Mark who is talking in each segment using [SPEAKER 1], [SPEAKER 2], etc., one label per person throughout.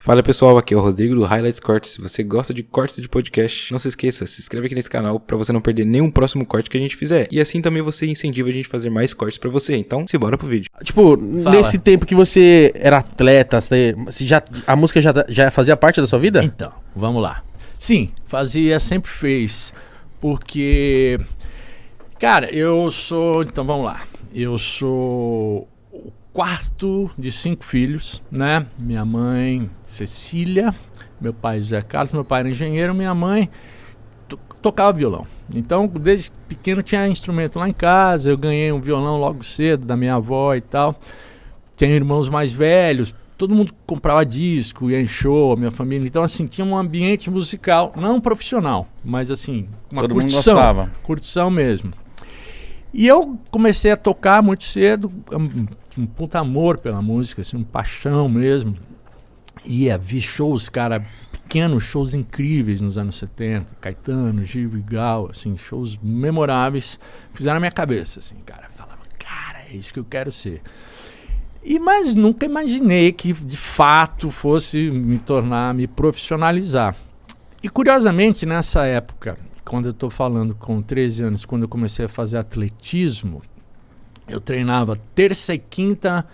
[SPEAKER 1] Fala pessoal, aqui é o Rodrigo do Highlights Cortes. Se você gosta de cortes de podcast, não se esqueça, se inscreve aqui nesse canal pra você não perder nenhum próximo corte que a gente fizer. E assim também você incentiva a gente a fazer mais cortes pra você. Então, simbora pro vídeo.
[SPEAKER 2] Tipo, nesse tempo que você era atleta, a música já fazia parte da sua vida?
[SPEAKER 3] Então, vamos lá. Sim, fazia, sempre fez. Porque, cara, então vamos lá. Eu sou o quarto de 5 filhos, né? Minha mãe, Cecília, meu pai, José Carlos, meu pai era engenheiro, minha mãe tocava violão. Então, desde pequeno tinha instrumento lá em casa, eu ganhei um violão logo cedo da minha avó e tal. Tenho irmãos mais velhos, todo mundo comprava disco, ia em show, minha família. Então, assim, tinha um ambiente musical, não profissional, mas assim, uma
[SPEAKER 4] todo
[SPEAKER 3] curtição.
[SPEAKER 4] Mundo gostava.
[SPEAKER 3] Curtição mesmo. E eu comecei a tocar muito cedo, um puta amor pela música, assim, uma paixão mesmo. Vi shows, cara, pequenos shows incríveis nos anos 70, Caetano, Gil e Gal, assim, shows memoráveis, fizeram na minha cabeça, assim, cara. Falava, cara, é isso que eu quero ser. Mas nunca imaginei que, de fato, fosse me profissionalizar. E, curiosamente, nessa época, quando eu estou falando com 13 anos, quando eu comecei a fazer atletismo, eu treinava terça e quinta,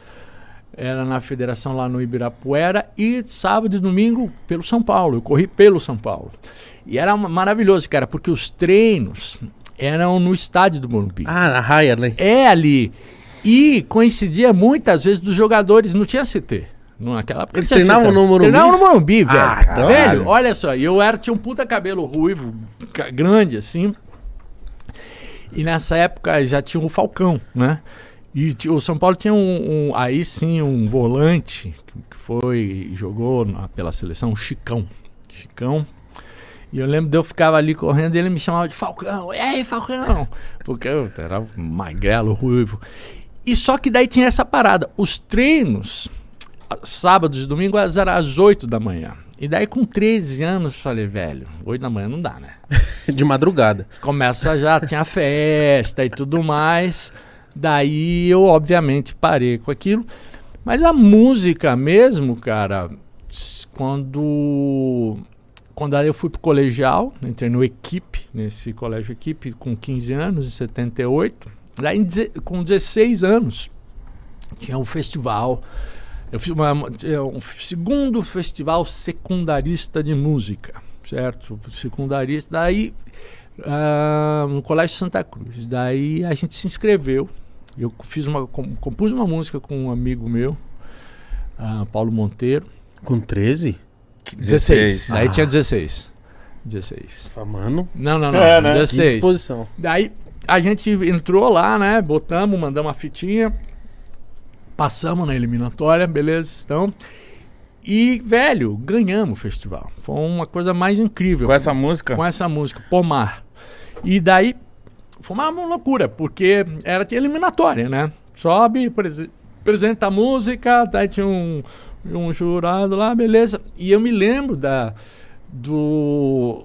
[SPEAKER 3] era na federação lá no Ibirapuera, e sábado e domingo pelo São Paulo. Eu corri pelo São Paulo. E era maravilhoso, cara, porque os treinos eram no estádio do Morumbi.
[SPEAKER 2] Ah, na raia, né?
[SPEAKER 3] É ali. E coincidia muitas vezes dos jogadores, não tinha CT. Naquela época,
[SPEAKER 2] eles treinavam no Morumbi?
[SPEAKER 3] Treinavam no Morumbi, velho.
[SPEAKER 2] Caralho.
[SPEAKER 3] Velho, olha só, tinha um puta cabelo ruivo, grande, assim. E nessa época já tinha o Falcão, né? E o São Paulo tinha aí sim, um volante que jogou pela seleção, o Chicão. E eu lembro de eu ficava ali correndo e ele me chamava de Falcão. E aí, Falcão? Porque eu era magrelo, ruivo. E só que daí tinha essa parada. Os treinos, sábados e domingos, eram às 8 da manhã. E daí com 13 anos, falei, velho, 8 da manhã não dá, né?
[SPEAKER 2] De madrugada.
[SPEAKER 3] Tinha festa e tudo mais. Daí eu, obviamente, parei com aquilo. Mas a música mesmo, cara, quando aí eu fui pro colegial, entrei no Equipe, nesse colégio Equipe, com 15 anos, em 78. Daí, com 16 anos, tinha um festival. Eu fiz um segundo festival secundarista de música, certo? Secundarista, daí no Colégio Santa Cruz. Daí a gente se inscreveu. Eu compus uma música com um amigo meu, Paulo Monteiro.
[SPEAKER 2] Com 13?
[SPEAKER 3] 16. Daí tinha 16. 16.
[SPEAKER 2] Mano.
[SPEAKER 3] Não.
[SPEAKER 4] É, né?
[SPEAKER 3] 16.
[SPEAKER 2] Que disposição.
[SPEAKER 3] Daí a gente entrou lá, né? Mandamos uma fitinha. Passamos na eliminatória, beleza, então. E, velho, ganhamos o festival. Foi uma coisa mais incrível.
[SPEAKER 4] Com essa música?
[SPEAKER 3] Com essa música, Pomar. E daí, foi uma loucura, porque tinha eliminatória, né? Sobe, apresenta a música, daí tinha um jurado lá, beleza. E eu me lembro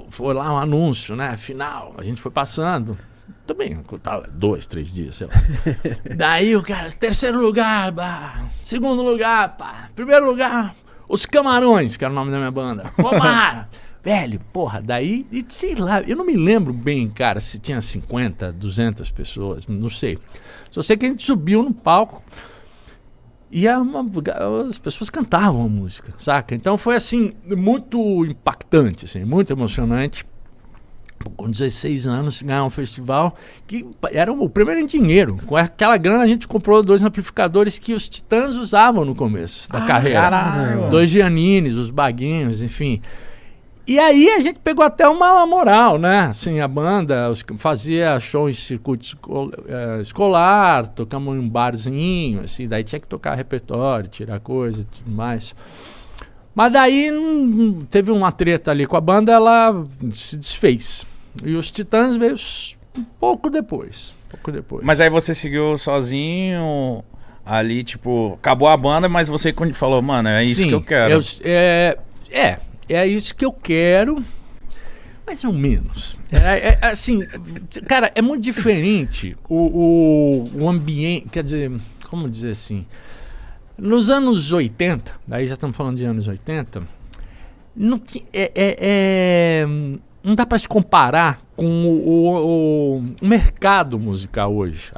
[SPEAKER 3] foi lá um anúncio, né? Final, a gente foi passando. Também, 2, 3 dias, sei lá. Daí o cara, terceiro lugar, segundo lugar, primeiro lugar, os Camarões, que era o nome da minha banda. Pomar! Velho, porra, daí, e sei lá, eu não me lembro bem, cara, se tinha 50, 200 pessoas, não sei. Só sei que a gente subiu no palco e as pessoas cantavam a música, saca? Então foi, assim, muito impactante, assim, muito emocionante. Com 16 anos, ganhar um festival que era o primeiro em dinheiro. Com aquela grana a gente comprou 2 amplificadores que os Titãs usavam no começo da carreira.
[SPEAKER 4] Caralho.
[SPEAKER 3] 2 Giannines, os baguinhos, enfim. E aí a gente pegou até uma moral, né? Assim, a banda fazia show em circuito escolar, tocamos em um barzinho, assim, daí tinha que tocar repertório, tirar coisa e tudo mais. Mas daí teve uma treta ali com a banda, ela se desfez. E os Titãs veio pouco depois.
[SPEAKER 4] Mas aí você seguiu sozinho ali, tipo, acabou a banda, mas você falou, mano, é isso que eu quero.
[SPEAKER 3] É isso que eu quero, mais ou menos. Assim, cara, é muito diferente o ambiente, quer dizer, como dizer assim... Nos anos 80, daí já estamos falando de anos 80, não dá para se comparar com o mercado musical hoje.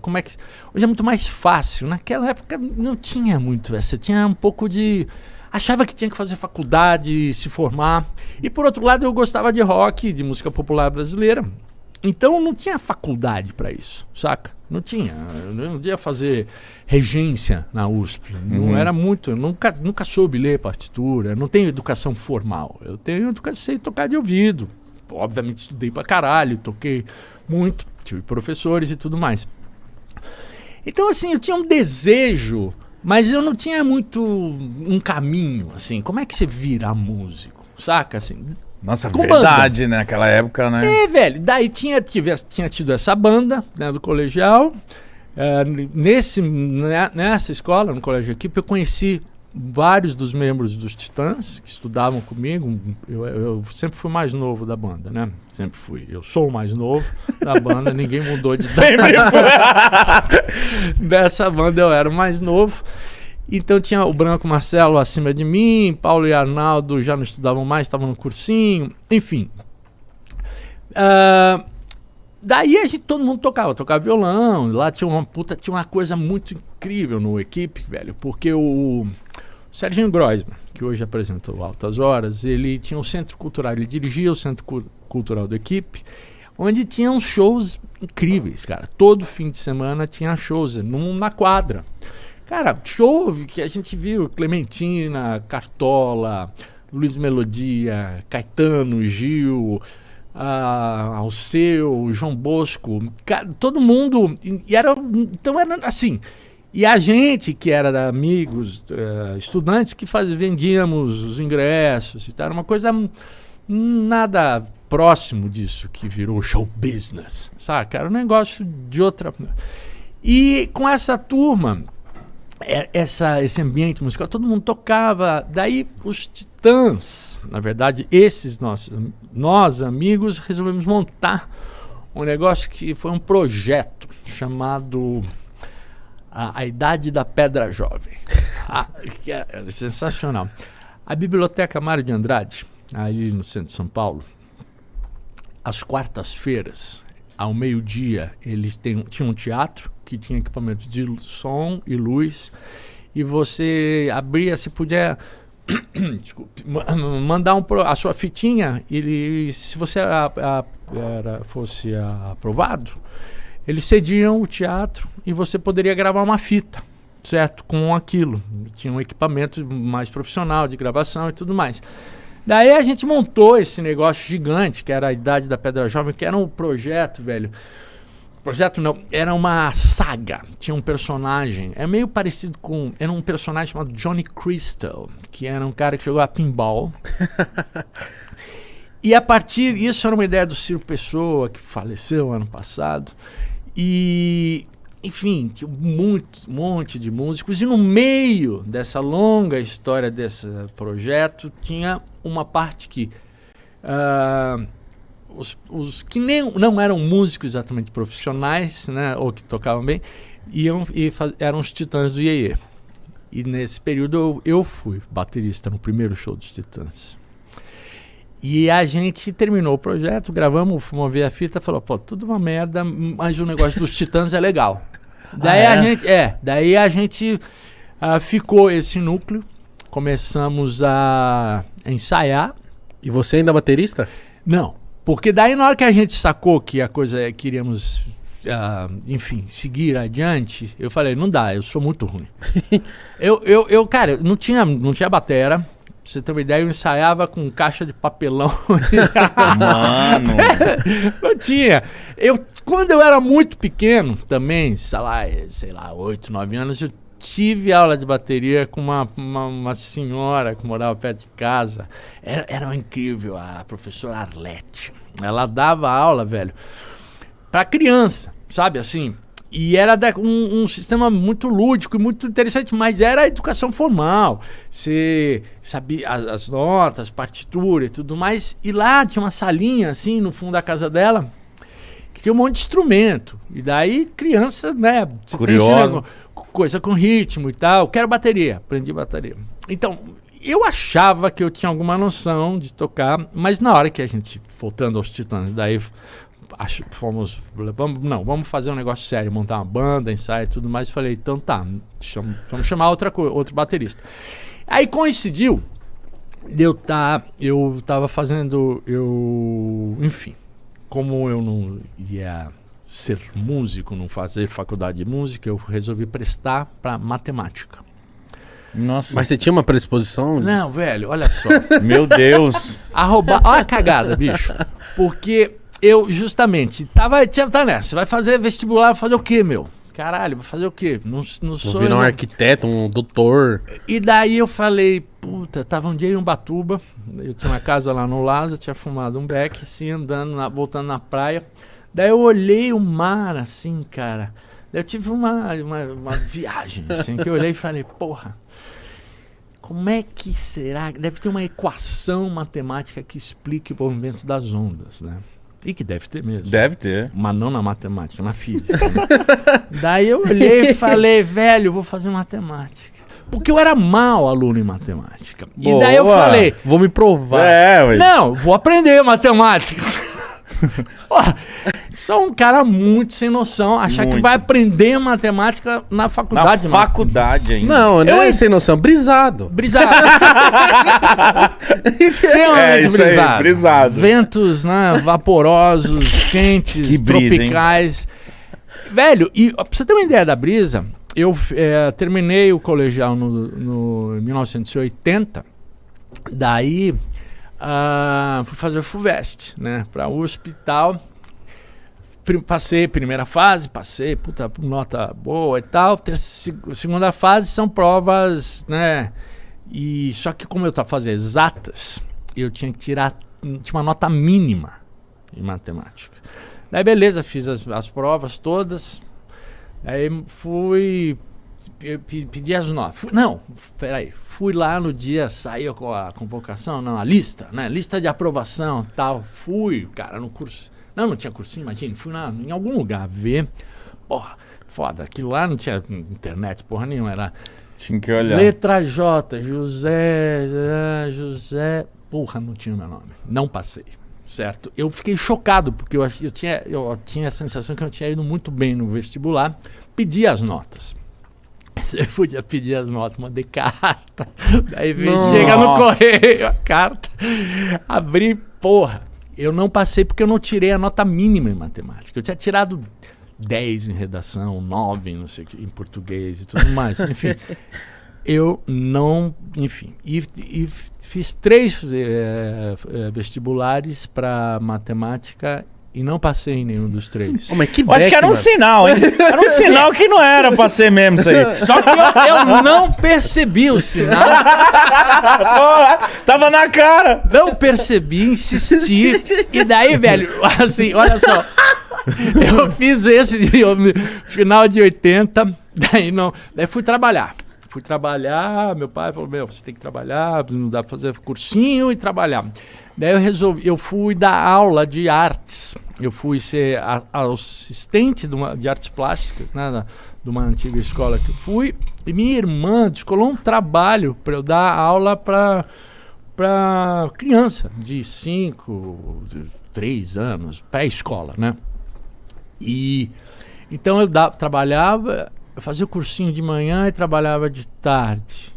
[SPEAKER 3] Como é que, hoje é muito mais fácil. Naquela época não tinha muito essa. Tinha um pouco de... Achava que tinha que fazer faculdade, se formar. E por outro lado, eu gostava de rock, de música popular brasileira. Então não tinha faculdade para isso, saca? Não tinha. Eu não podia fazer regência na USP. Não era muito. Eu nunca soube ler partitura. Eu não tenho educação formal. Eu tenho educação, sei tocar de ouvido. Obviamente estudei pra caralho, toquei muito, tive professores e tudo mais. Então, assim, eu tinha um desejo, mas eu não tinha muito um caminho, assim. Como é que você vira músico, saca? Assim,
[SPEAKER 4] nossa, verdade,
[SPEAKER 3] banda.
[SPEAKER 4] Né? Naquela época, né?
[SPEAKER 3] Velho. Daí tinha tido essa banda, né, do colegial. Nessa escola, no colégio equipe, eu conheci vários dos membros dos Titãs que estudavam comigo. Eu sempre fui mais novo da banda, né? Sempre fui. Eu sou o mais novo da banda, ninguém mudou de
[SPEAKER 4] Sempre foi.
[SPEAKER 3] Dessa banda eu era o mais novo. Então tinha o Branco Marcelo acima de mim, Paulo e Arnaldo já não estudavam mais, estavam no cursinho, enfim. Daí todo mundo tocava violão. Lá tinha uma coisa muito incrível no equipe, velho, porque o Serginho Groisman, que hoje apresenta o Altas Horas, ele tinha um centro cultural, ele dirigia o centro cultural da equipe, onde tinha uns shows incríveis, cara. Todo fim de semana tinha shows na quadra. Cara, show que a gente viu Clementina, Cartola, Luiz Melodia, Caetano, Gil, Alceu, João Bosco, cara, todo mundo. Então era assim. E a gente que era amigos, estudantes, que vendíamos os ingressos e tal, era uma coisa nada próximo disso que virou show business, sabe? Era um negócio de outra. E com essa turma, esse ambiente musical, todo mundo tocava. Daí os Titãs, na verdade, nós amigos, resolvemos montar um negócio que foi um projeto chamado a Idade da Pedra Jovem. Que é sensacional. A Biblioteca Mário de Andrade, aí no centro de São Paulo, às quartas-feiras, ao meio-dia, eles tinham um teatro que tinha equipamento de som e luz, e você abria, se puder, desculpe, mandar a sua fitinha, e se você fosse aprovado, eles cediam o teatro e você poderia gravar uma fita, certo? Com aquilo. Tinha um equipamento mais profissional de gravação e tudo mais. Daí a gente montou esse negócio gigante, que era a Idade da Pedra Jovem, que era um projeto, velho. Projeto não, era uma saga. Tinha um personagem, é meio parecido com... Era um personagem chamado Johnny Crystal, que era um cara que jogou a pinball. E a partir... Isso era uma ideia do Ciro Pessoa, que faleceu ano passado. E... Enfim, tinha um monte de músicos. E no meio dessa longa história desse projeto, tinha uma parte que... os que não eram músicos exatamente profissionais, né, ou que tocavam bem, eram os Titãs do Iê Iê. E nesse período eu fui baterista no primeiro show dos Titãs. E a gente terminou o projeto, gravamos, fomos ver a fita, falou, pô, tudo uma merda, mas o negócio dos Titãs é legal. Daí a gente ficou esse núcleo, começamos a ensaiar.
[SPEAKER 2] E você ainda é baterista?
[SPEAKER 3] Não, porque daí na hora que a gente sacou que a coisa queríamos, enfim, seguir adiante, eu falei, não dá, eu sou muito ruim. Cara, não tinha batera. Pra você ter uma ideia, eu ensaiava com caixa de papelão.
[SPEAKER 4] Mano!
[SPEAKER 3] Não tinha. Quando eu era muito pequeno, também, sei lá, 8, 9 anos, eu tive aula de bateria com uma senhora que morava perto de casa. Era incrível, a professora Arlete. Ela dava aula, velho, pra criança, sabe, assim... E era um sistema muito lúdico e muito interessante, mas era a educação formal. Você sabia as notas, partitura e tudo mais. E lá tinha uma salinha, assim, no fundo da casa dela, que tinha um monte de instrumento. E daí, criança, né? Você
[SPEAKER 4] Curioso.
[SPEAKER 3] Coisa com ritmo e tal. Quero bateria. Aprendi bateria. Então, eu achava que eu tinha alguma noção de tocar, mas na hora que a gente, voltando aos Titãs, daí vamos fazer um negócio sério, montar uma banda, ensaio e tudo mais. Falei, então tá, vamos chamar outro baterista. Aí coincidiu eu tava fazendo, enfim, como eu não ia ser músico, não fazer faculdade de música, eu resolvi prestar para matemática.
[SPEAKER 4] Nossa.
[SPEAKER 2] Mas você tinha uma predisposição?
[SPEAKER 3] Não, velho, olha só.
[SPEAKER 4] Meu Deus.
[SPEAKER 3] Olha a cagada, bicho. Porque eu justamente tava nessa. Você vai fazer vestibular, vai fazer o quê, meu? Caralho, vou fazer o quê? Não sou.
[SPEAKER 2] Virar um arquiteto, um doutor.
[SPEAKER 3] E daí eu falei, puta, tava um dia em Ubatuba, eu tinha uma casa lá no Lázaro, tinha fumado um beck, assim, voltando na praia. Daí eu olhei o mar, assim, cara. Daí eu tive uma viagem, assim, que eu olhei e falei, porra, como é que será? Deve ter uma equação matemática que explique o movimento das ondas, né? E que deve ter mesmo.
[SPEAKER 4] Deve ter.
[SPEAKER 3] Mas não na matemática, na física. Né? Daí eu olhei e falei, velho, vou fazer matemática. Porque eu era mau aluno em matemática.
[SPEAKER 4] Boa.
[SPEAKER 3] E daí eu falei,
[SPEAKER 2] Vou me provar.
[SPEAKER 3] não, vou aprender matemática. Porra, sou um cara muito sem noção, achar que vai aprender matemática na faculdade.
[SPEAKER 4] Na faculdade ainda.
[SPEAKER 2] Não é sem noção, brisado.
[SPEAKER 3] Brisado. Extremamente
[SPEAKER 4] isso aí, brisado.
[SPEAKER 3] Ventos, né, vaporosos, quentes,
[SPEAKER 4] Que brisa,
[SPEAKER 3] tropicais. Velho, e pra você ter uma ideia da brisa, eu terminei o colegial no 1980, daí fui fazer o FUVEST, né, pra USP e tal. Passei primeira fase, puta, nota boa e tal. Segunda fase são provas, né? E só que como eu tava fazendo exatas, eu tinha que tinha uma nota mínima em matemática. Daí beleza, fiz as provas todas. Aí pedi as notas. Fui lá no dia, saiu com a convocação, não, a lista, né? Lista de aprovação, tal. Fui, cara, no curso. Não tinha cursinho, imagina, fui em algum lugar ver. Porra, foda, aquilo lá não tinha internet, porra nenhuma, era...
[SPEAKER 4] Tinha que olhar.
[SPEAKER 3] Letra J, José, porra, não tinha o meu nome. Não passei, certo? Eu fiquei chocado, porque eu tinha a sensação que eu tinha ido muito bem no vestibular. Pedi as notas. Eu podia pedir as notas, mandei carta. Daí chega no correio a carta. Abri, porra. Eu não passei porque eu não tirei a nota mínima em matemática. Eu tinha tirado 10 em redação, 9 não sei, em português e tudo mais. Enfim, eu não... Enfim, e fiz 3 vestibulares para matemática e não passei em nenhum dos 3.
[SPEAKER 2] Mas que
[SPEAKER 4] acho que era um sinal, hein? Era um sinal que não era pra ser mesmo isso aí.
[SPEAKER 3] Só que eu não percebi o sinal.
[SPEAKER 4] Porra, tava na cara.
[SPEAKER 3] Não percebi, insisti. E daí, velho, assim, olha só. Eu fiz esse final de 80, daí fui trabalhar. Meu pai falou, você tem que trabalhar, não dá pra fazer cursinho e trabalhar. Daí eu fui dar aula de artes. Eu fui ser assistente de artes plásticas, né, de uma antiga escola que eu fui. E minha irmã descolou um trabalho para eu dar aula para criança de 3 anos, pré-escola, né? E então eu trabalhava, eu fazia o cursinho de manhã e trabalhava de tarde.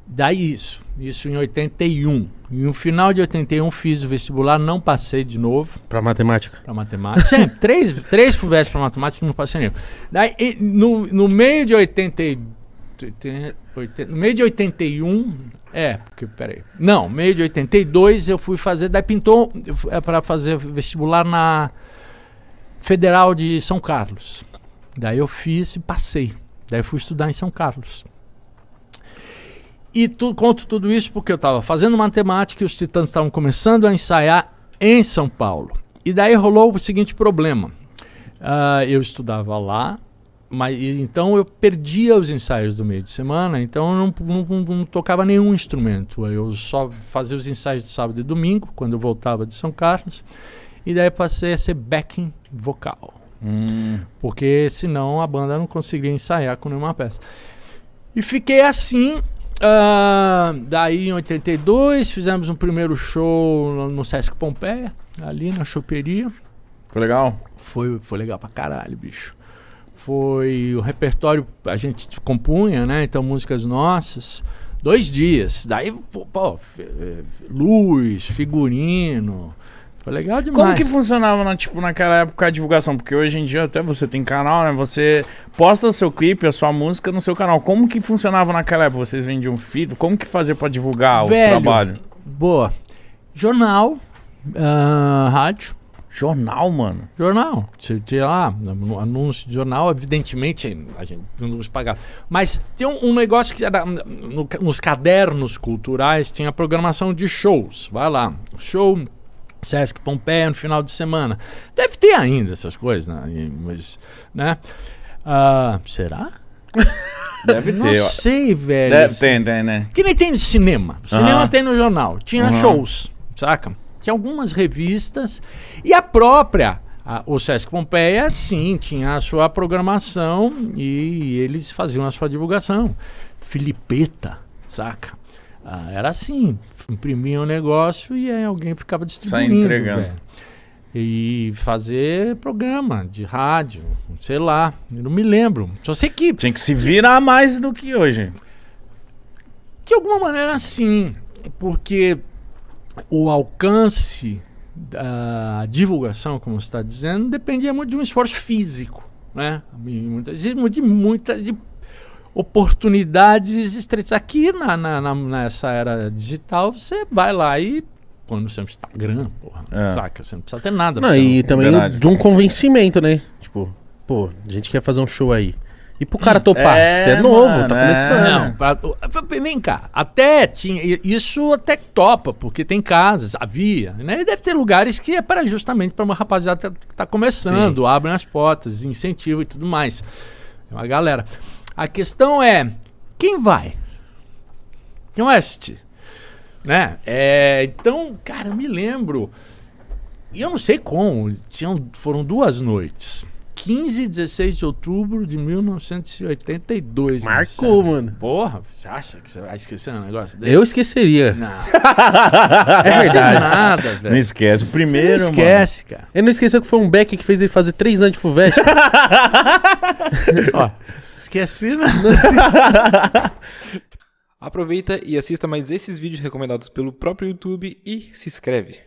[SPEAKER 3] Daí isso em 81. E no final de 81 fiz o vestibular, não passei de novo.
[SPEAKER 2] Pra matemática?
[SPEAKER 3] Pra matemática. Sempre, três FUVEST pra matemática e não passei nenhum. Daí, no meio de 81... meio de 82 eu fui fazer... Daí pintou para fazer vestibular na Federal de São Carlos. Daí eu fiz e passei. Daí eu fui estudar em São Carlos. E conto tudo isso porque eu estava fazendo matemática e os Titãs estavam começando a ensaiar em São Paulo. E daí rolou o seguinte problema. Eu estudava lá, mas então eu perdia os ensaios do meio de semana, então eu não tocava nenhum instrumento. Eu só fazia os ensaios de sábado e domingo, quando eu voltava de São Carlos. e daí passei a ser backing vocal. Porque senão a banda não conseguia ensaiar com nenhuma peça. E fiquei assim. Daí em 82 fizemos um primeiro show no Sesc Pompeia, ali na choperia.
[SPEAKER 4] Foi legal?
[SPEAKER 3] Foi legal pra caralho, bicho. Foi o repertório, a gente compunha, né? Então músicas nossas, 2 dias. Daí, pô, luz, figurino. Foi legal demais.
[SPEAKER 4] Como que funcionava naquela época a divulgação? Porque hoje em dia até você tem canal, né? Você posta o seu clipe, a sua música no seu canal. Como que funcionava naquela época? Vocês vendiam feed? Como que fazia pra divulgar o trabalho?
[SPEAKER 3] Boa. Jornal, rádio.
[SPEAKER 4] Jornal, mano?
[SPEAKER 3] Jornal. Você tinha lá, no anúncio de jornal, evidentemente a gente não nos pagava. Mas tem um negócio que era, nos cadernos culturais tinha a programação de shows. Vai lá, show Sesc Pompeia no final de semana. Deve ter ainda essas coisas, né? Mas, né? Será?
[SPEAKER 4] Deve ter.
[SPEAKER 3] Não sei, velho.
[SPEAKER 4] Deve ter, né?
[SPEAKER 3] Que nem tem no cinema. Cinema tem no jornal. Tinha shows, saca? Tinha algumas revistas. E a própria, o Sesc Pompeia, sim, tinha a sua programação e eles faziam a sua divulgação. Filipeta, saca? Era assim, imprimia um negócio e aí alguém ficava distribuindo.
[SPEAKER 4] Sai entregando.
[SPEAKER 3] Velho. E fazer programa de rádio, sei lá, eu não me lembro. Só sei que...
[SPEAKER 4] Tinha que se virar mais do que hoje.
[SPEAKER 3] De alguma maneira, sim. Porque o alcance da divulgação, como você está dizendo, dependia muito de um esforço físico, né? De oportunidades estreitas. Aqui nessa era digital, você vai lá e põe no seu Instagram, porra, saca? Você não precisa ter nada.
[SPEAKER 2] Não, e também de um convencimento, né? Tipo, pô, a gente quer fazer um show aí. E pro cara topar, você é novo, mano, tá começando.
[SPEAKER 3] Não, vem cá, até tinha, isso até topa, porque tem casas, havia, né? E deve ter lugares que é justamente para uma rapaziada que tá começando, abrem as portas, incentivo e tudo mais. É uma galera. A questão é, quem vai? Quem vai assistir? Né? Então, cara, eu me lembro, e eu não sei como, foram 2 noites. 15 e 16 de outubro de 1982.
[SPEAKER 2] Marcou, mano.
[SPEAKER 3] Porra, você acha que você vai esquecer um negócio desse?
[SPEAKER 2] Eu esqueceria.
[SPEAKER 3] Não.
[SPEAKER 2] É verdade.
[SPEAKER 3] Nada, velho.
[SPEAKER 4] Não esquece. O primeiro,
[SPEAKER 3] Você não esquece, cara.
[SPEAKER 2] Ele não esqueceu que foi um Beck que fez ele fazer 3 anos de Fulvestre.
[SPEAKER 3] Ó, esqueci, né?
[SPEAKER 1] Aproveita e assista mais esses vídeos recomendados pelo próprio YouTube e se inscreve.